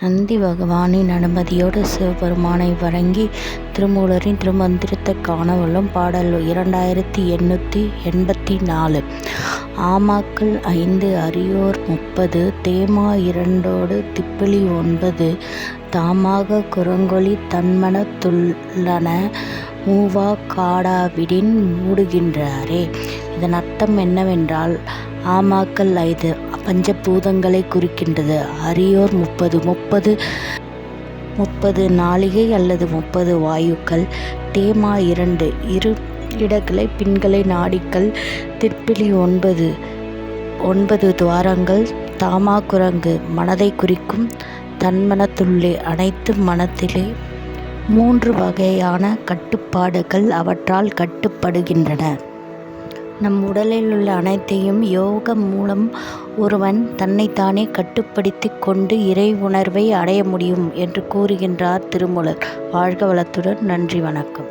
நந்தி பகவானின் அனுமதியோடு சிவபெருமானை வணங்கி திருமூலரின் திருமந்திரத்தை காணவல்லும் பாடல் 2884. ஆமாக்கள் 5 அரியோர் 30 தேமா 2 திப்பிலி 9 தாமாக குரங்கொளி தன்மனத்துள்ளன மூவா காடாவிடின் மூடுகின்றாரே. இதன் அர்த்தம் என்னவென்றால், ஆமாக்கள் 5 பஞ்சபூதங்களை குறிக்கின்றது. அரியோர் 30 நாளிகை அல்லது 30 வாயுக்கள். தேமா 2 இரு இடங்களை பின்களை நாடிகள். திப்பிலி 9 துவாரங்கள். தாமா குரங்கு மனதை குறிக்கும். தன்மனத்துள்ளே அனைத்து மனத்திலே 3 வகையான கட்டுப்பாடுகள் அவற்றால் கட்டுப்படுகின்றன. நம் உடலில் உள்ள அனைத்தையும் யோகம் மூலம் ஒருவன் தன்னைத்தானே கட்டுப்படுத்தி கொண்டு இறை உணர்வை அடைய முடியும் என்று கூறுகின்றார் திருமூலர். வாழ்க வளத்துடன். நன்றி, வணக்கம்.